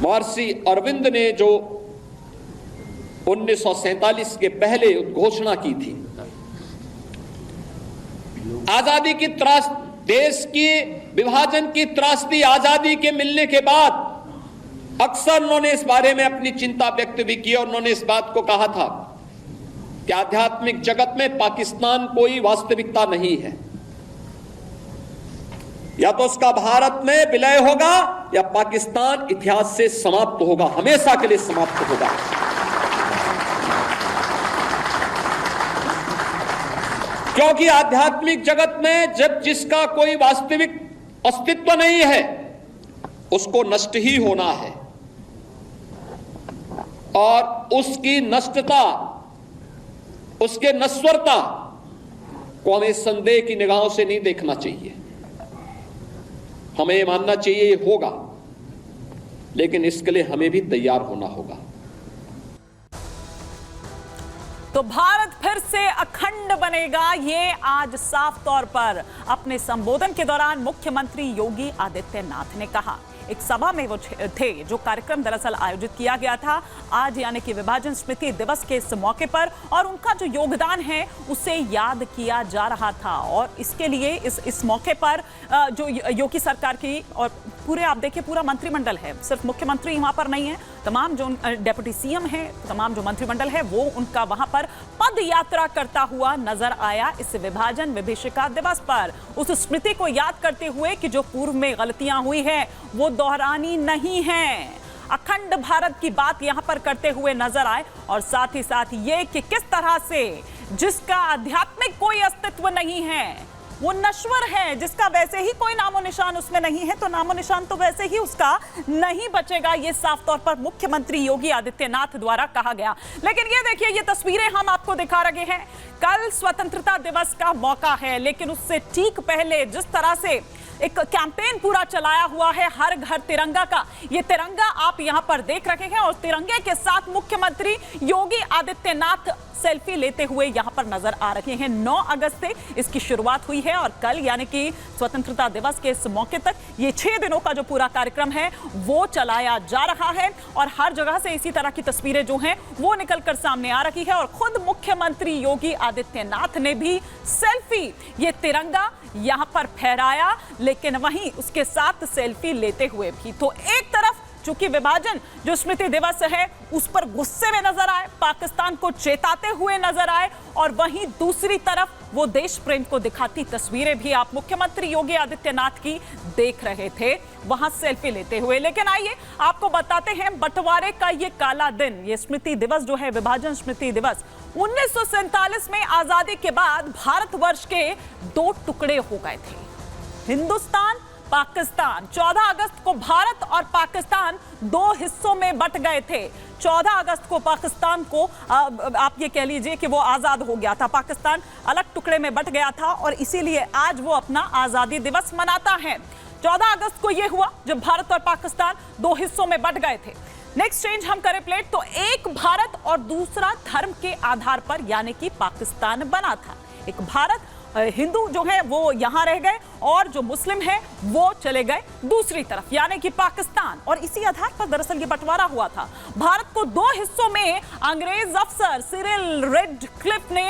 महर्षि अरविंद ने जो 1947 के पहले घोषणा की थी, आजादी की देश की विभाजन की त्रासदी आजादी के मिलने के बाद अक्सर उन्होंने इस बारे में अपनी चिंता व्यक्त भी की और उन्होंने इस बात को कहा था कि आध्यात्मिक जगत में पाकिस्तान कोई वास्तविकता नहीं है, या तो उसका भारत में विलय होगा या पाकिस्तान इतिहास से समाप्त होगा, हमेशा के लिए समाप्त होगा। क्योंकि आध्यात्मिक जगत में जब जिसका कोई वास्तविक अस्तित्व नहीं है उसको नष्ट ही होना है, और उसकी नष्टता, उसके नश्वरता को हमें संदेह की निगाहों से नहीं देखना चाहिए। हमें मानना चाहिए ये होगा, लेकिन इसके लिए हमें भी तैयार होना होगा। तो भारत फिर से अखंड बनेगा, ये आज साफ तौर पर अपने संबोधन के दौरान मुख्यमंत्री योगी आदित्यनाथ ने कहा। एक सभा में वो थे, जो कार्यक्रम दरअसल आयोजित किया गया था आज, यानी कि विभाजन स्मृति दिवस के इस मौके पर, और उनका जो योगदान है उसे याद किया जा रहा था। और इसके लिए इस मौके पर जो योगी सरकार की और पूरे, आप देखिए पूरा मंत्रिमंडल है, सिर्फ मुख्यमंत्री वहां पर नहीं है, तमाम जो डेप्यूटी सीएम है, तमाम जो मंत्रिमंडल है वो उनका वहां पर पद यात्रा करता हुआ नजर आया इस विभाजन विभीषिका दिवस पर, उस स्मृति को याद करते हुए कि जो पूर्व में गलतियां हुई है वो दोहरानी नहीं है। अखंड भारत की बात यहां पर करते हुए नजर आए, और साथ ही साथ ये कि किस तरह से जिसका आध्यात्मिक कोई अस्तित्व नहीं है वो नश्वर है, जिसका वैसे ही कोई नामो निशान उसमें नहीं है तो नामो निशान तो वैसे ही उसका नहीं बचेगा, ये साफ तौर पर मुख्यमंत्री योगी आदित्यनाथ द्वारा कहा गया। लेकिन ये देखिए, ये तस्वीरें हम आपको दिखा रहे हैं, कल स्वतंत्रता दिवस का मौका है, लेकिन उससे ठीक पहले जिस तरह से एक कैंपेन पूरा चलाया हुआ है हर घर तिरंगा का, ये तिरंगा आप यहां पर देख रहे हैं, और तिरंगे के साथ मुख्यमंत्री योगी आदित्यनाथ सेल्फी लेते हुए यहां पर नजर आ रहे हैं। 9 अगस्त से इसकी शुरुआत हुई है और कल यानी कि स्वतंत्रता दिवस के इस मौके तक ये 6 दिनों का जो पूरा कार्यक्रम है वो चलाया जा रहा है, और हर जगह से इसी तरह की तस्वीरें जो हैं वो निकलकर सामने आ रही है। और खुद मुख्यमंत्री योगी आदित्यनाथ ने भी सेल्फी, ये तिरंगा यहां पर फहराया, लेकिन वहीं उसके साथ सेल्फी लेते हुए भी। तो एक तरफ चूंकि विभाजन जो स्मृति दिवस है उस पर गुस्से में नजर आए, पाकिस्तान को चेताते हुए नजर आए, और वहीं दूसरी तरफ वो देश प्रेम को दिखाती तस्वीरें भी आप मुख्यमंत्री योगी आदित्यनाथ की देख रहे थे वहां सेल्फी लेते हुए। लेकिन आइए आपको बताते हैं बंटवारे का ये काला दिन, ये स्मृति दिवस जो है, विभाजन स्मृति दिवस 1947 में आजादी के बाद भारतवर्ष के 2 टुकड़े हो गए थे, हिंदुस्तान पाकिस्तान। 14 अगस्त को भारत और पाकिस्तान 2 हिस्सों में बंट गए थे। 14 अगस्त को पाकिस्तान को आप ये कह लीजिए कि वो आजाद हो गया था, पाकिस्तान अलग टुकड़े में बंट गया था, और इसीलिए आज वो अपना आजादी दिवस मनाता है। 14 अगस्त को ये हुआ जब भारत और पाकिस्तान 2 हिस्सों में बंट गए थे। नेक्स्ट चेंज हम करें प्लेट, तो एक भारत और दूसरा धर्म के आधार पर यानी कि पाकिस्तान बना था। एक भारत, हिंदू जो है वो यहां रह गए और जो मुस्लिम है वो चले गए दूसरी तरफ यानी कि पाकिस्तान, और इसी आधार पर दरअसल ये बंटवारा हुआ था। भारत को 2 हिस्सों में अंग्रेज अफसर सिरिल रेडक्लिफ ने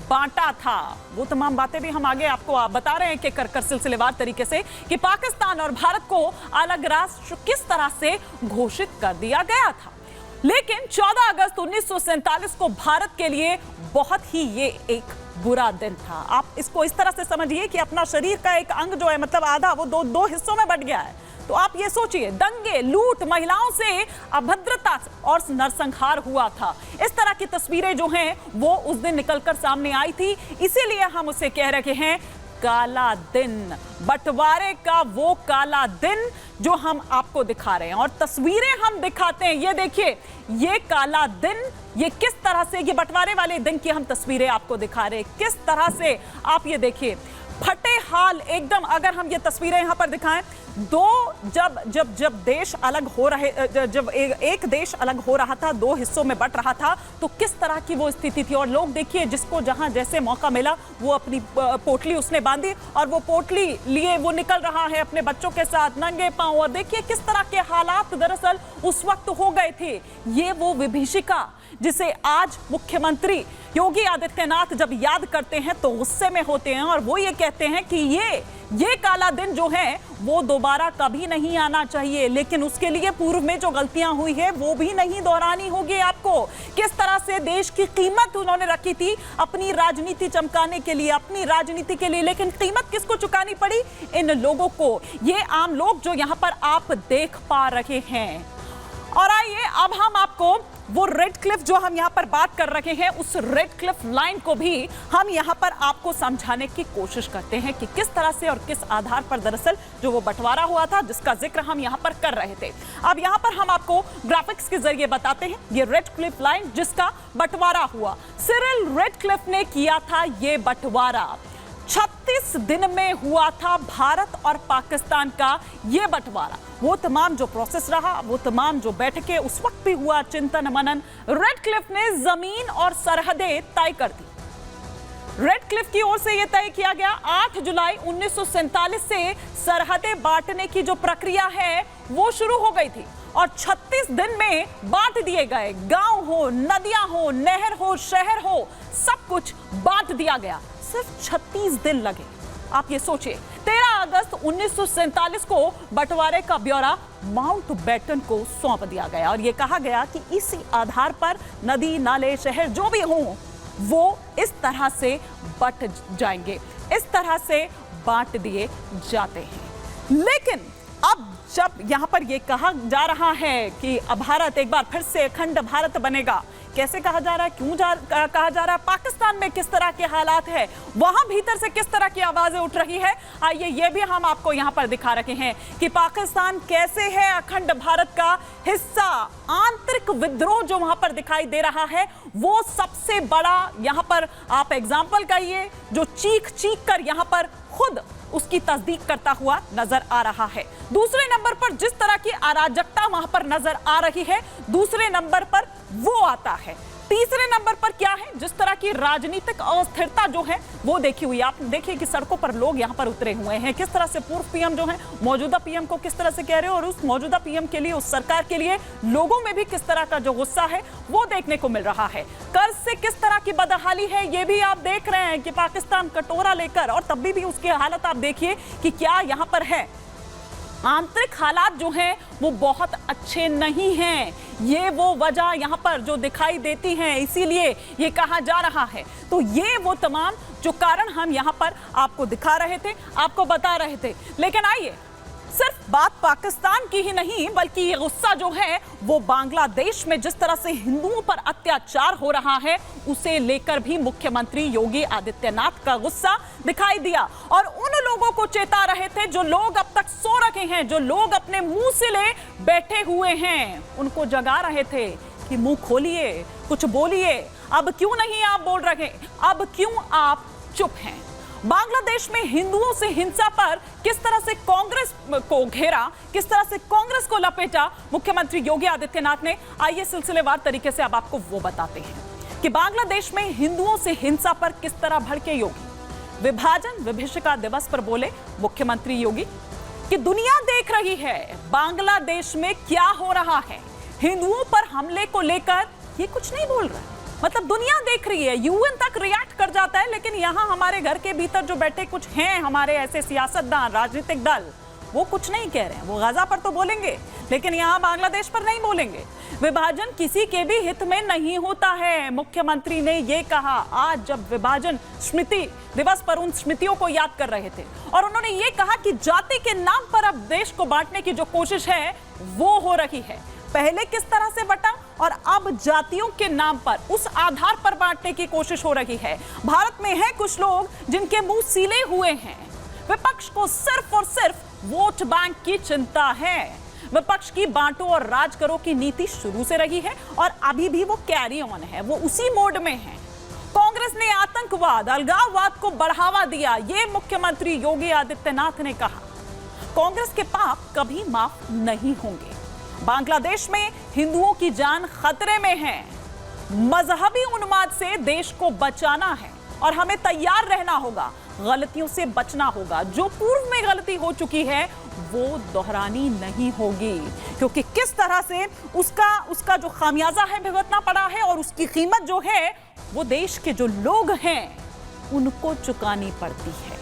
बांटा था। वो तमाम बातें भी हम आगे आपको बता रहे हैं कि कर सिलसिलेवार तरीके से कि पाकिस्तान और भारत को अलग राष्ट्र किस तरह से घोषित कर दिया गया था। लेकिन 14 अगस्त 1947 को भारत के लिए बहुत ही ये एक बुरा दिन था। आप इसको इस तरह से समझिए कि अपना शरीर का एक अंग जो है, मतलब आधा, वो दो हिस्सों में बंट गया है। तो आप ये सोचिए, दंगे, लूट, महिलाओं से अभद्रता और नरसंहार हुआ था। इस तरह की तस्वीरें जो हैं वो उस दिन निकलकर सामने आई थी, इसीलिए हम उसे कह रहे हैं काला दिन, बंटवारे का वो काला दिन जो हम आपको दिखा रहे हैं, और तस्वीरें हम दिखाते हैं। ये देखिए, ये काला दिन, ये किस तरह से, ये बंटवारे वाले दिन की हम तस्वीरें आपको दिखा रहे हैं, किस तरह से आप ये देखिए, फटे हाल एकदम, अगर हम ये तस्वीरें यहां पर दिखाएं, जब देश अलग हो रहे, जब एक देश अलग हो रहा था, दो हिस्सों में बंट रहा था, तो किस तरह की वो स्थिति थी। और लोग देखिए, जिसको जहां जैसे मौका मिला वो अपनी पोटली उसने बांधी और वो पोटली लिए वो निकल रहा है अपने बच्चों के साथ नंगे पांव। और देखिए किस तरह के हालात दरअसल उस वक्त हो गए थे। ये वो विभीषिका जिसे आज मुख्यमंत्री योगी आदित्यनाथ जब याद करते हैं तो गुस्से में होते हैं और वो ये कहते हैं कि ये काला दिन जो है वो दोबारा कभी नहीं आना चाहिए, लेकिन उसके लिए पूर्व में जो गलतियां हुई है वो भी नहीं दोहरानी होगी आपको। किस तरह से देश की कीमत उन्होंने रखी थी अपनी राजनीति चमकाने के लिए, अपनी राजनीति के लिए, लेकिन कीमत किसको चुकानी पड़ी? इन लोगों को, ये आम लोग जो यहां पर आप देख पा रहे हैं। और आइए अब हम आपको वो रेड क्लिफ जो हम यहां पर बात कर रहे हैं, उस रेड क्लिफ लाइन को भी हम यहां पर आपको समझाने की कोशिश करते हैं कि किस तरह से और किस आधार पर दरअसल जो वो बंटवारा हुआ था जिसका जिक्र हम यहां पर कर रहे थे। अब यहां पर हम आपको ग्राफिक्स के जरिए बताते हैं ये रेड क्लिफ लाइन जिसका बंटवारा हुआ। सिरिल रेडक्लिफ ने किया था ये बंटवारा। 36 दिन में हुआ था भारत और पाकिस्तान का ये बंटवारा। वो तमाम जो प्रोसेस रहा, वो तमाम जो बैठकें उस वक्त भी हुआ, चिंतन मनन, रेडक्लिफ ने जमीन और सरहदें तय कर दी। रेडक्लिफ की ओर से यह तय किया गया 8 जुलाई 1947 से सरहदें बांटने की जो प्रक्रिया है वो शुरू हो गई थी और 36 दिन में बांट दिए गए। गांव हो, नदियां हो, नहर हो, शहर हो, सब कुछ बांट दिया गया। सिर्फ 36 दिन लगे। आप ये सोचिए, 13 अगस्त 1947 को बंटवारे का ब्यौरा माउंटबेटन को सौंप दिया गया और यह कहा गया कि इसी आधार पर नदी, नाले, शहर जो भी हों वो इस तरह से बंट जाएंगे, इस तरह से बांट दिए जाते हैं। लेकिन अब जब यहां पर यह कहा जा रहा है कि भारत एक बार फिर से अखंड भारत बनेगा, कैसे कहा जा रहा है, क्यों कहा जा रहा है, पाकिस्तान में किस तरह के हालात है, वहां भीतर से किस तरह की आवाजें उठ रही है, आइए ये भी हम आपको यहां पर दिखा रहे हैं कि पाकिस्तान कैसे है अखंड भारत का हिस्सा। आंतरिक विद्रोह जो वहां पर दिखाई दे रहा है वो सबसे बड़ा, यहां पर आप एग्जाम्पल कहिए, जो चीख चीख कर यहां पर खुद उसकी तस्दीक करता हुआ नजर आ रहा है। दूसरे नंबर पर जिस तरह की अराजकता वहां पर नजर आ रही है, दूसरे नंबर पर वो आता है। तीसरे नंबर पर क्या है, जिस तरह की राजनीतिक अस्थिरता जो है वो देखी हुई। आप देखिए कि सड़कों पर लोग यहां पर उतरे हुए हैं, किस तरह से पूर्व पीएम जो है मौजूदा पीएम को किस तरह से कह रहे हो और उस मौजूदा पीएम के लिए, उस सरकार के लिए लोगों में भी किस तरह का जो गुस्सा है वो देखने को मिल रहा है। कर्ज से किस तरह की बदहाली है ये भी आप देख रहे हैं कि पाकिस्तान कटोरा लेकर, और तब भी उसकी हालत आप देखिए कि क्या यहां पर है। आंतरिक हालात जो हैं वो बहुत अच्छे नहीं हैं, ये वो वजह यहां पर जो दिखाई देती हैं, इसीलिए ये कहा जा रहा है। तो ये वो तमाम जो कारण हम यहां पर आपको दिखा रहे थे, आपको बता रहे थे। लेकिन आइए, सिर्फ बात पाकिस्तान की ही नहीं बल्कि ये गुस्सा जो है वो बांग्लादेश में जिस तरह से हिंदुओं पर अत्याचार हो रहा है उसे लेकर भी मुख्यमंत्री योगी आदित्यनाथ का गुस्सा दिखाई दिया और उन लोगों को चेता रहे थे जो लोग अब तक सो रखे हैं, जो लोग अपने मुंह से ले बैठे हुए हैं, उनको जगा रहे थे कि मुंह खोलिए, कुछ बोलिए। अब क्यों नहीं आप बोल रहे, अब क्यों आप चुप हैं? बांग्लादेश में हिंदुओं से हिंसा पर किस तरह से कांग्रेस को घेरा, किस तरह से कांग्रेस को लपेटा मुख्यमंत्री योगी आदित्यनाथ ने, आइए सिलसिलेवार तरीके से अब आपको वो बताते हैं कि बांग्लादेश में हिंदुओं से हिंसा पर किस तरह भड़के योगी। विभाजन विभीषिका दिवस पर बोले मुख्यमंत्री योगी कि दुनिया देख रही है बांग्लादेश में क्या हो रहा है, हिंदुओं पर हमले को लेकर ये कुछ नहीं बोल रहा है। मतलब दुनिया देख रही है, यूएन तक रिएक्ट कर जाता है, लेकिन यहां हमारे घर के भीतर जो बैठे कुछ हैं हमारे ऐसे सियासतदान, राजनीतिक दल, वो कुछ नहीं कह रहे हैं। वो गाजा पर तो बोलेंगे लेकिन यहां बांग्लादेश पर नहीं बोलेंगे। विभाजन किसी के भी हित में नहीं होता है, मुख्यमंत्री ने ये कहा आज जब विभाजन स्मृति दिवस पर उन स्मृतियों को याद कर रहे थे। और उन्होंने ये कहा कि जाति के नाम पर अब देश को बांटने की जो कोशिश है वो हो रही है। पहले किस तरह से बटा और अब जातियों के नाम पर, उस आधार पर बांटने की कोशिश हो रही है। भारत में है कुछ लोग जिनके मुंह सीले हुए हैं। विपक्ष को सिर्फ और सिर्फ वोट बैंक की चिंता है। विपक्ष की बांटो और राज करो की नीति शुरू से रही है और अभी भी वो कैरी ऑन है, वो उसी मोड में है। कांग्रेस कांग्रेस ने आतंकवाद, अलगाववाद को बढ़ावा दिया, ये मुख्यमंत्री योगी आदित्यनाथ ने कहा। कांग्रेस के पाप कभी माफ नहीं होंगे। बांग्लादेश में हिंदुओं की जान खतरे में है। मजहबी उन्माद से देश को बचाना है और हमें तैयार रहना होगा, गलतियों से बचना होगा। जो पूर्व में गलती हो चुकी है वो दोहरानी नहीं होगी, क्योंकि किस तरह से उसका जो खामियाजा है भुगतना पड़ा है और उसकी कीमत जो है वो देश के जो लोग हैं उनको चुकानी पड़ती है।